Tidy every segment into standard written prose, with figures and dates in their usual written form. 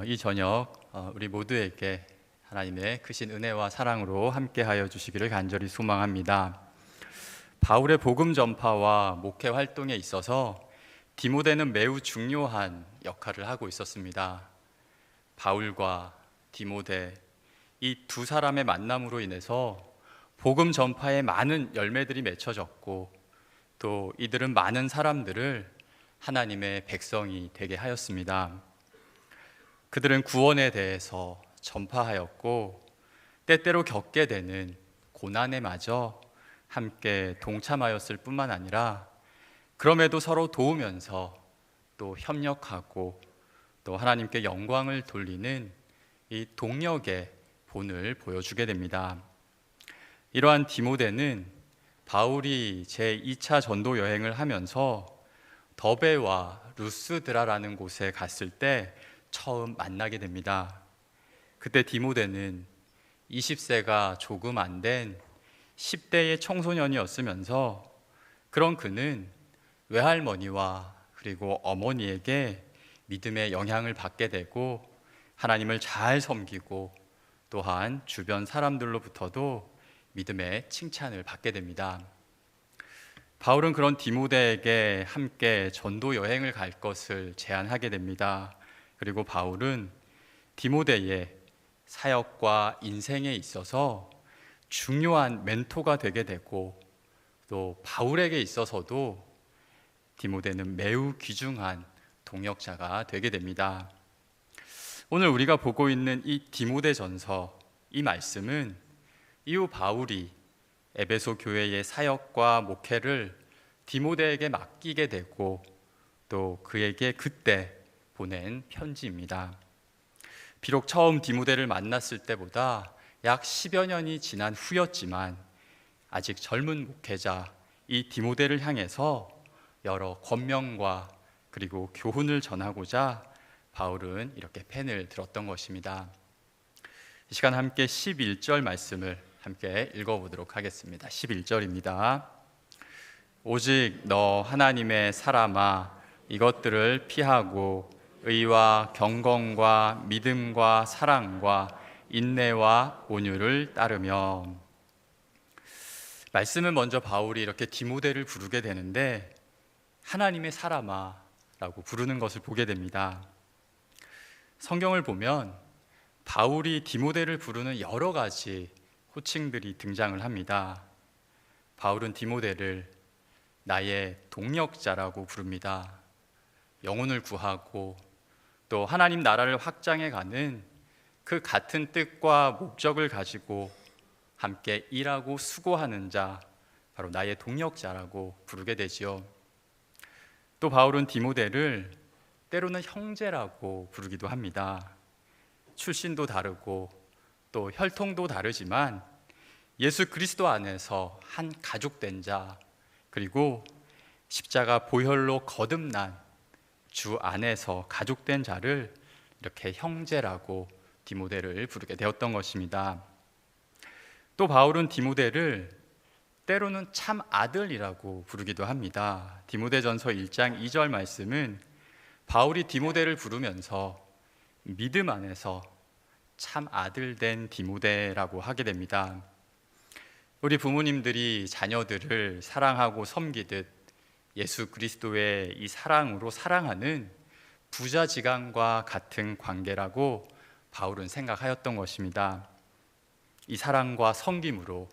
이 저녁 우리 모두에게 하나님의 크신 은혜와 사랑으로 함께하여 주시기를 간절히 소망합니다. 바울의 복음 전파와 목회 활동에 있어서 디모데는 매우 중요한 역할을 하고 있었습니다. 바울과 디모데 이 두 사람의 만남으로 인해서 복음 전파에 많은 열매들이 맺혀졌고, 또 이들은 많은 사람들을 하나님의 백성이 되게 하였습니다. 그들은 구원에 대해서 전파하였고, 때때로 겪게 되는 고난에 마저 함께 동참하였을 뿐만 아니라, 그럼에도 서로 도우면서 또 협력하고 또 하나님께 영광을 돌리는 이 동력의 본을 보여주게 됩니다. 이러한 디모데는 바울이 제2차 전도 여행을 하면서 더베와 루스드라라는 곳에 갔을 때 처음 만나게 됩니다. 그때 디모데는 20세가 조금 안 된 10대의 청소년이었으면서, 그런 그는 외할머니와 그리고 어머니에게 믿음의 영향을 받게 되고 하나님을 잘 섬기고, 또한 주변 사람들로부터도 믿음의 칭찬을 받게 됩니다. 바울은 그런 디모데에게 함께 전도 여행을 갈 것을 제안하게 됩니다. 그리고 바울은 디모데의 사역과 인생에 있어서 중요한 멘토가 되게 되고, 또 바울에게 있어서도 디모데는 매우 귀중한 동역자가 되게 됩니다. 오늘 우리가 보고 있는 이 디모데전서, 이 말씀은 이후 바울이 에베소 교회의 사역과 목회를 디모데에게 맡기게 되고, 또 그에게 그때 보낸 편지입니다. 비록 처음 디모데를 만났을 때보다 약 10여 년이 지난 후였지만, 아직 젊은 목회자 이 디모데를 향해서 여러 권면과 그리고 교훈을 전하고자 바울은 이렇게 펜을 들었던 것입니다. 이 시간 함께 11절 말씀을 함께 읽어보도록 하겠습니다. 11절입니다. 오직 너 하나님의 사람아, 이것들을 피하고 의와 경건과 믿음과 사랑과 인내와 온유를 따르며. 말씀은 먼저 바울이 이렇게 디모데를 부르게 되는데, 하나님의 사람아 라고 부르는 것을 보게 됩니다. 성경을 보면 바울이 디모데를 부르는 여러 가지 호칭들이 등장을 합니다. 바울은 디모데를 나의 동력자라고 부릅니다. 영혼을 구하고 또 하나님 나라를 확장해 가는 그 같은 뜻과 목적을 가지고 함께 일하고 수고하는 자, 바로 나의 동력자라고 부르게 되지요. 또 바울은 디모데를 때로는 형제라고 부르기도 합니다. 출신도 다르고 또 혈통도 다르지만 예수 그리스도 안에서 한 가족된 자, 그리고 십자가 보혈로 거듭난 주 안에서 가족된 자를 이렇게 형제라고 디모데를 부르게 되었던 것입니다. 또 바울은 디모데를 때로는 참 아들이라고 부르기도 합니다. 디모데전서 1장 2절 말씀은 바울이 디모데를 부르면서 믿음 안에서 참 아들 된 디모데라고 하게 됩니다. 우리 부모님들이 자녀들을 사랑하고 섬기듯 예수 그리스도의 이 사랑으로 사랑하는 부자지간과 같은 관계라고 바울은 생각하였던 것입니다. 이 사랑과 섬김으로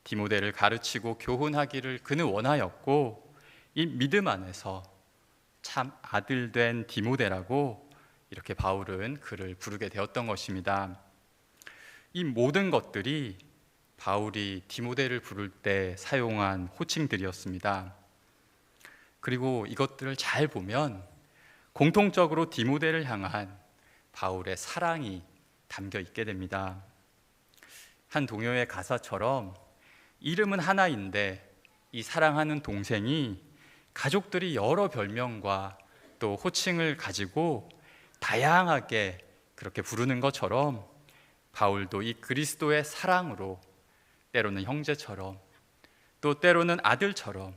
디모데를 가르치고 교훈하기를 그는 원하였고, 이 믿음 안에서 참 아들 된 디모데라고 이렇게 바울은 그를 부르게 되었던 것입니다. 이 모든 것들이 바울이 디모데를 부를 때 사용한 호칭들이었습니다. 그리고 이것들을 잘 보면 공통적으로 디모데를 향한 바울의 사랑이 담겨 있게 됩니다. 한 동요의 가사처럼 이름은 하나인데 이 사랑하는 동생이 가족들이 여러 별명과 또 호칭을 가지고 다양하게 그렇게 부르는 것처럼, 바울도 이 그리스도의 사랑으로 때로는 형제처럼, 또 때로는 아들처럼,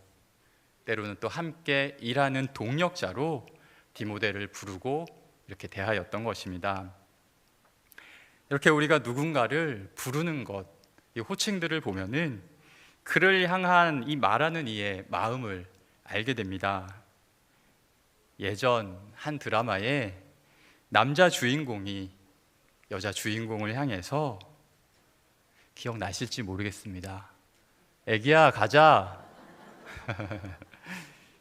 때로는 또 함께 일하는 동력자로 디모데를 부르고 이렇게 대하였던 것입니다. 이렇게 우리가 누군가를 부르는 것, 이 호칭들을 보면은 그를 향한 이 말하는 이의 마음을 알게 됩니다. 예전 한 드라마에 남자 주인공이 여자 주인공을 향해서, 기억나실지 모르겠습니다, 애기야 가자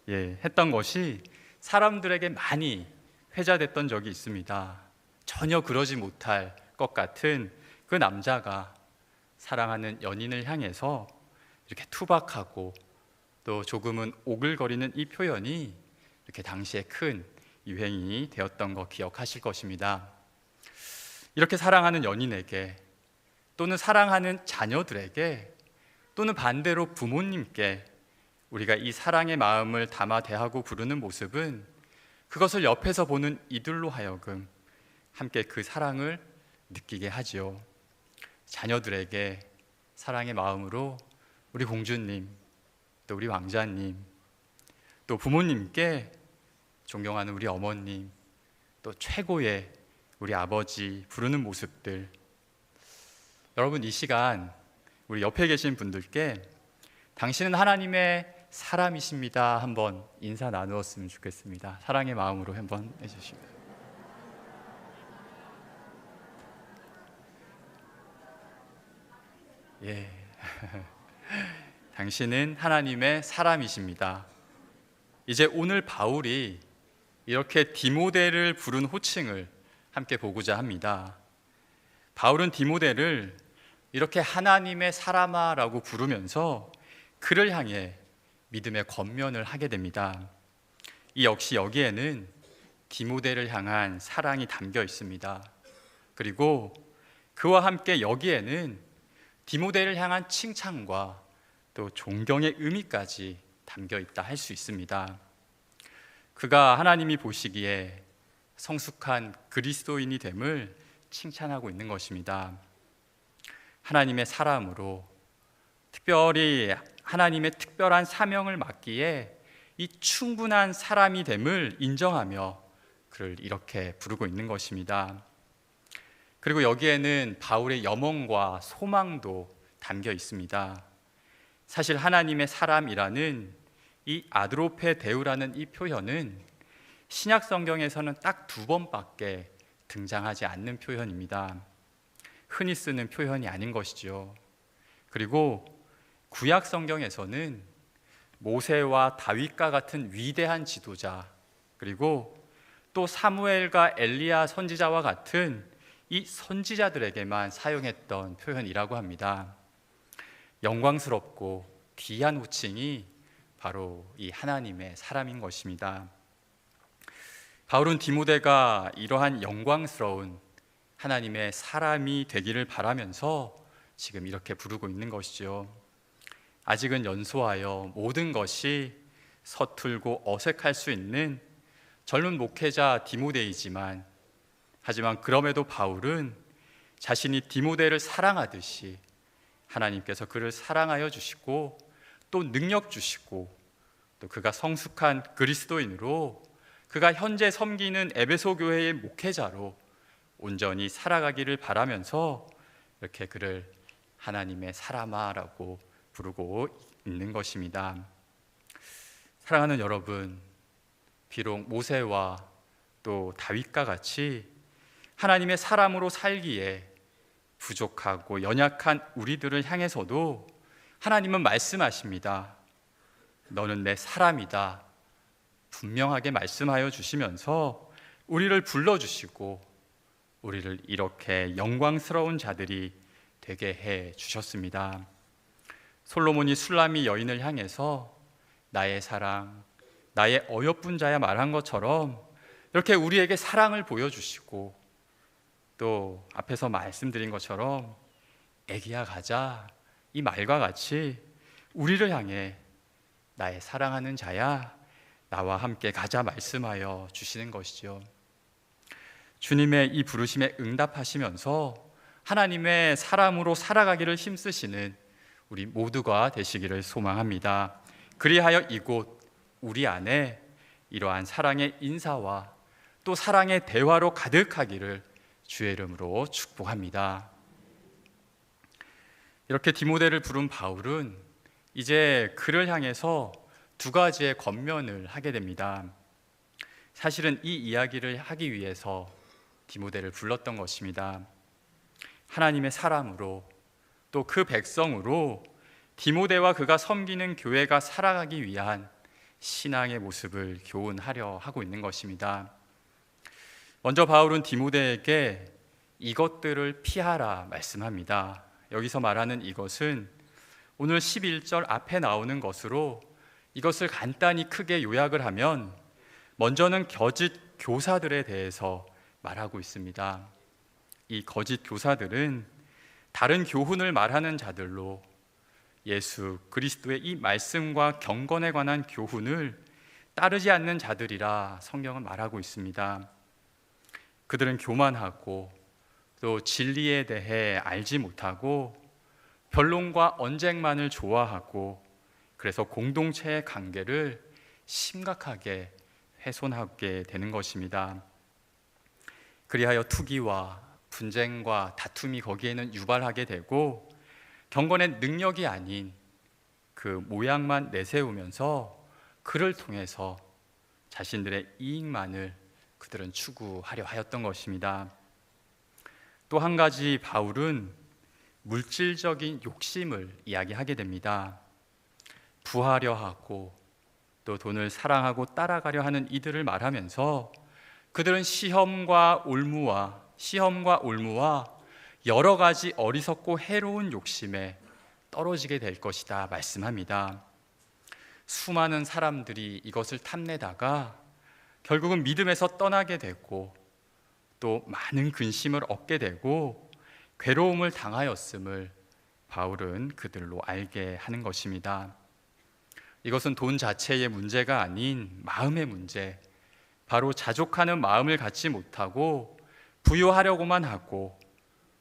예, 했던 것이 사람들에게 많이 회자됐던 적이 있습니다. 전혀 그러지 못할 것 같은 그 남자가 사랑하는 연인을 향해서 이렇게 투박하고 또 조금은 오글거리는 이 표현이 이렇게 당시에 큰 유행이 되었던 거 기억하실 것입니다. 이렇게 사랑하는 연인에게, 또는 사랑하는 자녀들에게, 또는 반대로 부모님께 우리가 이 사랑의 마음을 담아 대하고 부르는 모습은 그것을 옆에서 보는 이들로 하여금 함께 그 사랑을 느끼게 하지요. 자녀들에게 사랑의 마음으로 우리 공주님, 또 우리 왕자님, 또 부모님께 존경하는 우리 어머님, 또 최고의 우리 아버지 부르는 모습들, 여러분 이 시간 우리 옆에 계신 분들께 당신은 하나님의 사람이십니다 한번 인사 나누었으면 좋겠습니다. 사랑의 마음으로 한번 해주시면. 예, 당신은 하나님의 사람이십니다. 이제 오늘 바울이 이렇게 디모데를 부른 호칭을 함께 보고자 합니다. 바울은 디모데를 이렇게 하나님의 사람아라고 부르면서 그를 향해 믿음의 권면을 하게 됩니다. 이 역시 여기에는 디모데를 향한 사랑이 담겨 있습니다. 그리고 그와 함께 여기에는 디모데를 향한 칭찬과 또 존경의 의미까지 담겨 있다 할 수 있습니다. 그가 하나님이 보시기에 성숙한 그리스도인이 됨을 칭찬하고 있는 것입니다. 하나님의 사람으로, 특별히 하나님의 특별한 사명을 맡기에 이 충분한 사람이 됨을 인정하며 그를 이렇게 부르고 있는 것입니다. 그리고 여기에는 바울의 염원과 소망도 담겨 있습니다. 사실 하나님의 사람이라는 이 아드로페 데우라는 이 표현은 신약 성경에서는 딱 2번밖에 등장하지 않는 표현입니다. 흔히 쓰는 표현이 아닌 것이죠. 그리고 구약 성경에서는 모세와 다윗과 같은 위대한 지도자, 그리고 또 사무엘과 엘리야 선지자와 같은 이 선지자들에게만 사용했던 표현이라고 합니다. 영광스럽고 귀한 호칭이 바로 이 하나님의 사람인 것입니다. 바울은 디모데가 이러한 영광스러운 하나님의 사람이 되기를 바라면서 지금 이렇게 부르고 있는 것이죠. 아직은 연소하여 모든 것이 서툴고 어색할 수 있는 젊은 목회자 디모데이지만, 하지만 그럼에도 바울은 자신이 디모데를 사랑하듯이 하나님께서 그를 사랑하여 주시고 또 능력 주시고, 또 그가 성숙한 그리스도인으로 그가 현재 섬기는 에베소 교회의 목회자로 온전히 살아가기를 바라면서 이렇게 그를 하나님의 사람아라고 부르고 있는 것입니다. 사랑하는 여러분, 비록 모세와 또 다윗과 같이 하나님의 사람으로 살기에 부족하고 연약한 우리들을 향해서도 하나님은 말씀하십니다. 너는 내 사람이다. 분명하게 말씀하여 주시면서 우리를 불러주시고 우리를 이렇게 영광스러운 자들이 되게 해 주셨습니다. 솔로몬이 술람미 여인을 향해서 나의 사랑, 나의 어여쁜 자야 말한 것처럼 이렇게 우리에게 사랑을 보여주시고, 또 앞에서 말씀드린 것처럼 애기야 가자 이 말과 같이 우리를 향해 나의 사랑하는 자야 나와 함께 가자 말씀하여 주시는 것이죠. 주님의 이 부르심에 응답하시면서 하나님의 사람으로 살아가기를 힘쓰시는 우리 모두가 되시기를 소망합니다. 그리하여 이곳 우리 안에 이러한 사랑의 인사와 또 사랑의 대화로 가득하기를 주의 이름으로 축복합니다. 이렇게 디모데를 부른 바울은 이제 그를 향해서 두 가지의 권면을 하게 됩니다. 사실은 이 이야기를 하기 위해서 디모데를 불렀던 것입니다. 하나님의 사람으로 또 그 백성으로 디모데와 그가 섬기는 교회가 살아가기 위한 신앙의 모습을 교훈하려 하고 있는 것입니다. 먼저 바울은 디모데에게 이것들을 피하라 말씀합니다. 여기서 말하는 이것은 오늘 11절 앞에 나오는 것으로 이것을 간단히 크게 요약을 하면 먼저는 거짓 교사들에 대해서 말하고 있습니다. 이 거짓 교사들은 다른 교훈을 말하는 자들로 예수 그리스도의 이 말씀과 경건에 관한 교훈을 따르지 않는 자들이라 성경은 말하고 있습니다. 그들은 교만하고 또 진리에 대해 알지 못하고 변론과 언쟁만을 좋아하고 그래서 공동체의 관계를 심각하게 훼손하게 되는 것입니다. 그리하여 투기와 분쟁과 다툼이 거기에는 유발하게 되고 경건의 능력이 아닌 그 모양만 내세우면서 그를 통해서 자신들의 이익만을 그들은 추구하려 하였던 것입니다. 또 한 가지 바울은 물질적인 욕심을 이야기하게 됩니다. 부하려 하고 또 돈을 사랑하고 따라가려 하는 이들을 말하면서 그들은 시험과 올무와 여러 가지 어리석고 해로운 욕심에 떨어지게 될 것이다 말씀합니다. 수많은 사람들이 이것을 탐내다가 결국은 믿음에서 떠나게 되고 또 많은 근심을 얻게 되고 괴로움을 당하였음을 바울은 그들로 알게 하는 것입니다. 이것은 돈 자체의 문제가 아닌 마음의 문제, 바로 자족하는 마음을 갖지 못하고 부유하려고만 하고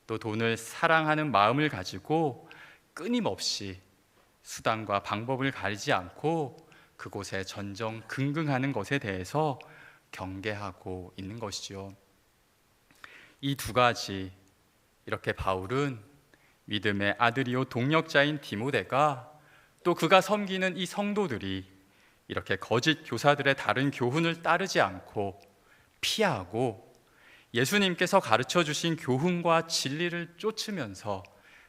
또 돈을 사랑하는 마음을 가지고 끊임없이 수단과 방법을 가리지 않고 그곳에 전전긍긍하는 것에 대해서 경계하고 있는 것이죠. 이 두 가지, 이렇게 바울은 믿음의 아들이요 동력자인 디모데가 또 그가 섬기는 이 성도들이 이렇게 거짓 교사들의 다른 교훈을 따르지 않고 피하고 예수님께서 가르쳐 주신 교훈과 진리를 쫓으면서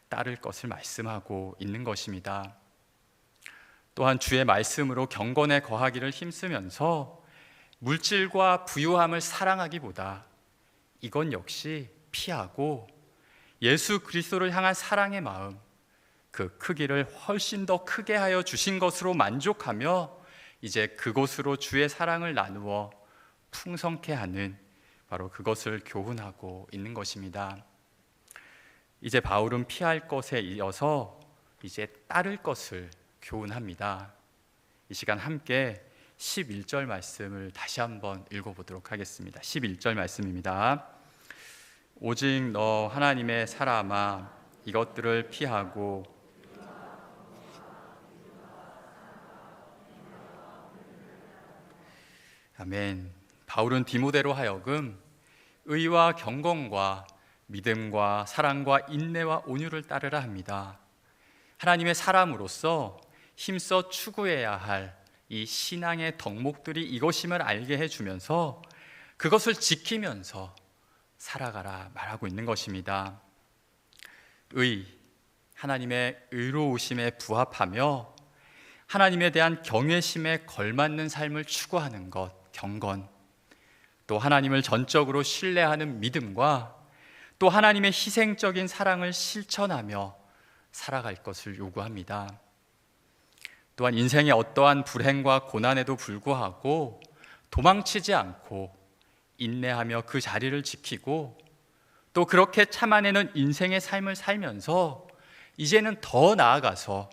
따를 것을 말씀하고 있는 것입니다. 또한 주의 말씀으로 경건에 거하기를 힘쓰면서 물질과 부유함을 사랑하기보다 이건 역시 피하고 예수 그리스도를 향한 사랑의 마음, 그 크기를 훨씬 더 크게 하여 주신 것으로 만족하며 이제 그곳으로 주의 사랑을 나누어 풍성케 하는 바로 그것을 교훈하고 있는 것입니다. 이제 바울은 피할 것에 이어서 이제 따를 것을 교훈합니다. 이 시간 함께 11절 말씀을 다시 한번 읽어보도록 하겠습니다. 11절 말씀입니다. 오직 너 하나님의 사람아 이것들을 피하고 아멘. 바울은 디모데로 하여금 의와 경건과 믿음과 사랑과 인내와 온유를 따르라 합니다. 하나님의 사람으로서 힘써 추구해야 할 이 신앙의 덕목들이 이것임을 알게 해주면서 그것을 지키면서 살아가라 말하고 있는 것입니다. 하나님의 의로우심에 부합하며 하나님에 대한 경외심에 걸맞는 삶을 추구하는 것, 경건, 또 하나님을 전적으로 신뢰하는 믿음과 또 하나님의 희생적인 사랑을 실천하며 살아갈 것을 요구합니다. 또한 인생의 어떠한 불행과 고난에도 불구하고 도망치지 않고 인내하며 그 자리를 지키고 또 그렇게 참아내는 인생의 삶을 살면서 이제는 더 나아가서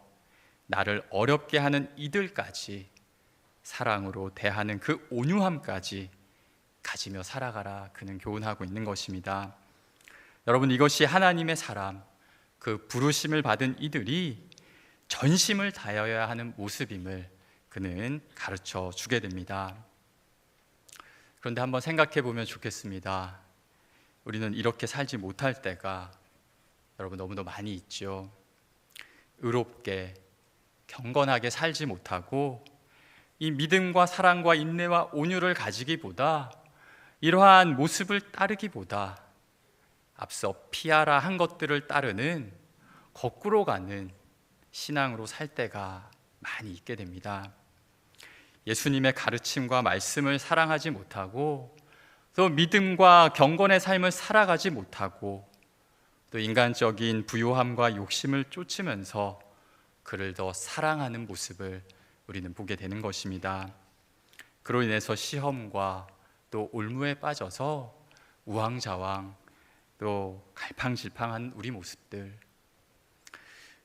나를 어렵게 하는 이들까지 사랑으로 대하는 그 온유함까지 가지며 살아가라 그는 교훈하고 있는 것입니다. 여러분, 이것이 하나님의 사람, 그 부르심을 받은 이들이 전심을 다하여야 하는 모습임을 그는 가르쳐 주게 됩니다. 그런데 한번 생각해 보면 좋겠습니다. 우리는 이렇게 살지 못할 때가 여러분 너무도 많이 있죠. 의롭게 경건하게 살지 못하고 이 믿음과 사랑과 인내와 온유를 가지기보다 이러한 모습을 따르기보다 앞서 피하라 한 것들을 따르는 거꾸로 가는 신앙으로 살 때가 많이 있게 됩니다. 예수님의 가르침과 말씀을 사랑하지 못하고 또 믿음과 경건의 삶을 살아가지 못하고 또 인간적인 부요함과 욕심을 쫓으면서 그를 더 사랑하는 모습을 우리는 보게 되는 것입니다. 그로 인해서 시험과 또 올무에 빠져서 우왕좌왕 또 갈팡질팡한 우리 모습들,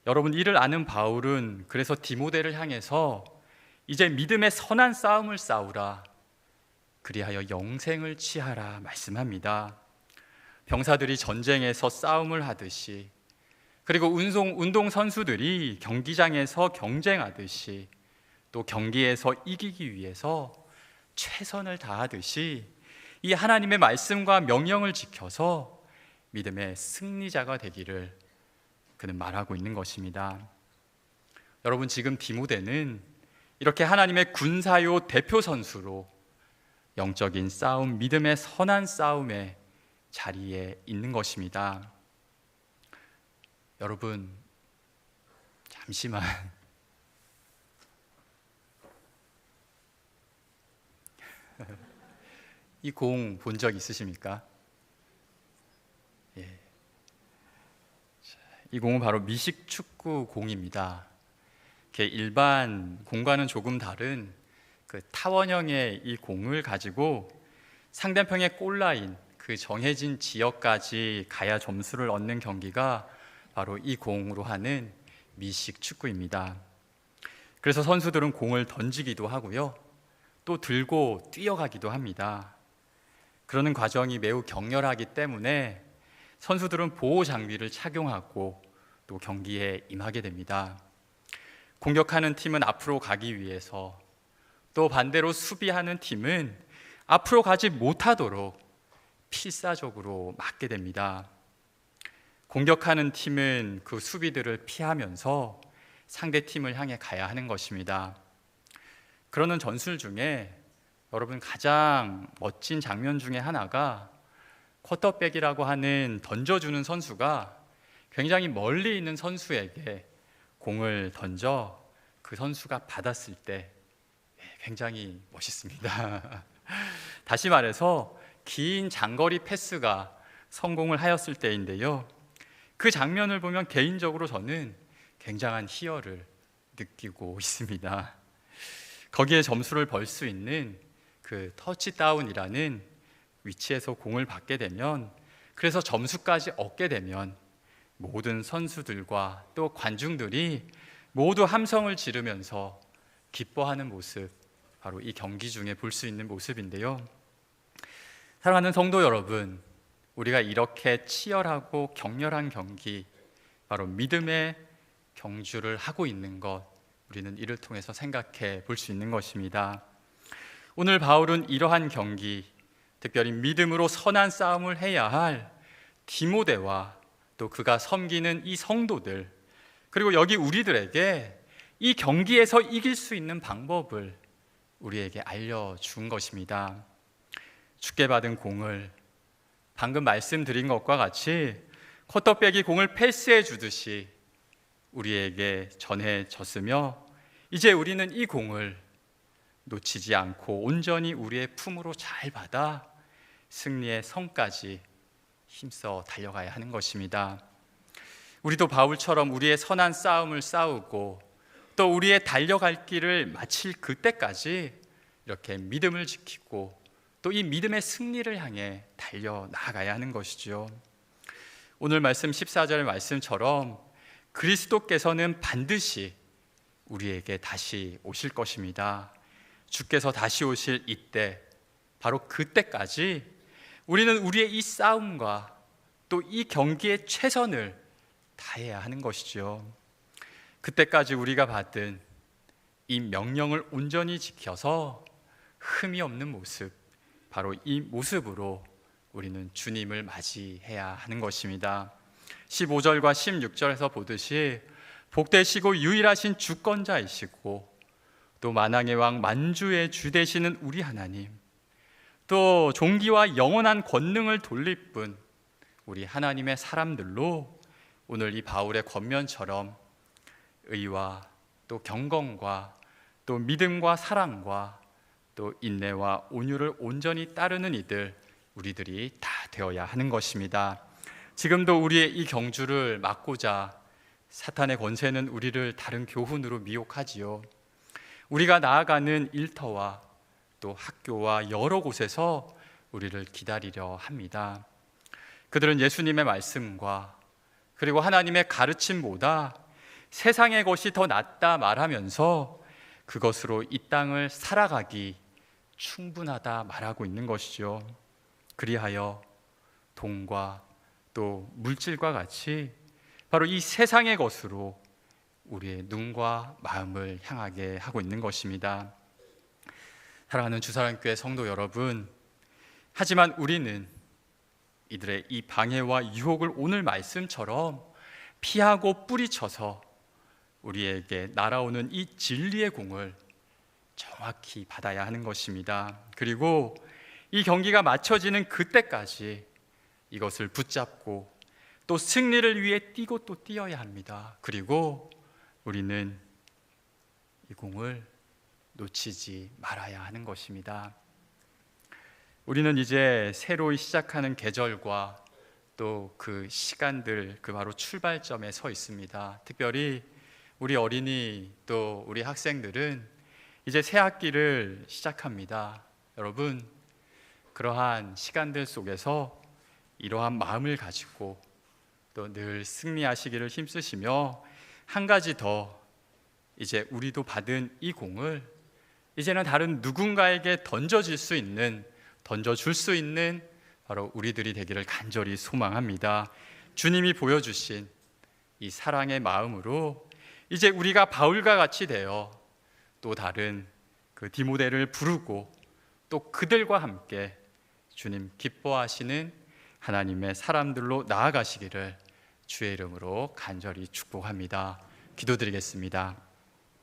여러분 이를 아는 바울은 그래서 디모데를 향해서 이제 믿음의 선한 싸움을 싸우라, 그리하여 영생을 취하라 말씀합니다. 병사들이 전쟁에서 싸움을 하듯이, 그리고 운동 선수들이 경기장에서 경쟁하듯이, 또 경기에서 이기기 위해서 최선을 다하듯이 이 하나님의 말씀과 명령을 지켜서 믿음의 승리자가 되기를 그는 말하고 있는 것입니다. 여러분 지금 디모데는 이렇게 하나님의 군사요 대표 선수로 영적인 싸움, 믿음의 선한 싸움의 자리에 있는 것입니다. 여러분 잠시만 이 공 본 적 있으십니까? 예. 이 공은 바로 미식 축구 공입니다. 일반 공과는 조금 다른 그 타원형의 이 공을 가지고 상대편의 골라인 그 정해진 지역까지 가야 점수를 얻는 경기가 바로 이 공으로 하는 미식 축구입니다. 그래서 선수들은 공을 던지기도 하고요, 또 들고 뛰어가기도 합니다. 그러는 과정이 매우 격렬하기 때문에 선수들은 보호 장비를 착용하고 또 경기에 임하게 됩니다. 공격하는 팀은 앞으로 가기 위해서, 또 반대로 수비하는 팀은 앞으로 가지 못하도록 필사적으로 막게 됩니다. 공격하는 팀은 그 수비들을 피하면서 상대 팀을 향해 가야 하는 것입니다. 그러는 전술 중에 여러분 가장 멋진 장면 중에 하나가 쿼터백이라고 하는 던져주는 선수가 굉장히 멀리 있는 선수에게 공을 던져 그 선수가 받았을 때 굉장히 멋있습니다. 다시 말해서 긴 장거리 패스가 성공을 하였을 때인데요, 그 장면을 보면 개인적으로 저는 굉장한 희열을 느끼고 있습니다. 거기에 점수를 벌 수 있는 그 터치다운이라는 위치에서 공을 받게 되면, 그래서 점수까지 얻게 되면 모든 선수들과 또 관중들이 모두 함성을 지르면서 기뻐하는 모습, 바로 이 경기 중에 볼 수 있는 모습인데요. 사랑하는 성도 여러분, 우리가 이렇게 치열하고 격렬한 경기, 바로 믿음의 경주를 하고 있는 것, 우리는 이를 통해서 생각해 볼 수 있는 것입니다. 오늘 바울은 이러한 경기, 특별히 믿음으로 선한 싸움을 해야 할 디모데와 또 그가 섬기는 이 성도들, 그리고 여기 우리들에게 이 경기에서 이길 수 있는 방법을 우리에게 알려준 것입니다. 주께 받은 공을 방금 말씀드린 것과 같이 쿼터백이 공을 패스해 주듯이 우리에게 전해졌으며, 이제 우리는 이 공을 놓치지 않고 온전히 우리의 품으로 잘 받아 승리의 성까지 힘써 달려가야 하는 것입니다. 우리도 바울처럼 우리의 선한 싸움을 싸우고 또 우리의 달려갈 길을 마칠 그때까지 이렇게 믿음을 지키고 또 이 믿음의 승리를 향해 달려나가야 하는 것이죠. 오늘 말씀 14절 말씀처럼 그리스도께서는 반드시 우리에게 다시 오실 것입니다. 주께서 다시 오실 이때, 바로 그때까지 우리는 우리의 이 싸움과 또 이 경기에 최선을 다해야 하는 것이죠. 그때까지 우리가 받은 이 명령을 온전히 지켜서 흠이 없는 모습, 바로 이 모습으로 우리는 주님을 맞이해야 하는 것입니다. 15절과 16절에서 보듯이 복되시고 유일하신 주권자이시고 또 만왕의 왕 만주의 주 되시는 우리 하나님, 또 존귀와 영원한 권능을 돌릴 분 우리 하나님의 사람들로 오늘 이 바울의 권면처럼 의와 또 경건과 또 믿음과 사랑과 또 인내와 온유를 온전히 따르는 이들 우리들이 다 되어야 하는 것입니다. 지금도 우리의 이 경주를 막고자 사탄의 권세는 우리를 다른 교훈으로 미혹하지요. 우리가 나아가는 일터와 또 학교와 여러 곳에서 우리를 기다리려 합니다. 그들은 예수님의 말씀과 그리고 하나님의 가르침보다 세상의 것이 더 낫다 말하면서 그것으로 이 땅을 살아가기 충분하다 말하고 있는 것이죠. 그리하여 돈과 또 물질과 같이 바로 이 세상의 것으로 우리의 눈과 마음을 향하게 하고 있는 것입니다. 사랑하는 주사랑교회 성도 여러분, 하지만 우리는 이들의 이 방해와 유혹을 오늘 말씀처럼 피하고 뿌리쳐서 우리에게 날아오는 이 진리의 공을 정확히 받아야 하는 것입니다. 그리고 이 경기가 맞춰지는 그때까지 이것을 붙잡고 또 승리를 위해 뛰고 또 뛰어야 합니다. 그리고 우리는 이 공을 놓치지 말아야 하는 것입니다. 우리는 이제 새로 시작하는 계절과 또 그 시간들, 그 바로 출발점에 서 있습니다. 특별히 우리 어린이 또 우리 학생들은 이제 새 학기를 시작합니다. 여러분, 그러한 시간들 속에서 이러한 마음을 가지고 또 늘 승리하시기를 힘쓰시며 한 가지 더, 이제 우리도 받은 이 공을 이제는 다른 누군가에게 던져줄 수 있는 바로 우리들이 되기를 간절히 소망합니다. 주님이 보여주신 이 사랑의 마음으로 이제 우리가 바울과 같이 되어 또 다른 그 디모데를 부르고 또 그들과 함께 주님 기뻐하시는 하나님의 사람들로 나아가시기를 주의 이름으로 간절히 축복합니다. 기도드리겠습니다.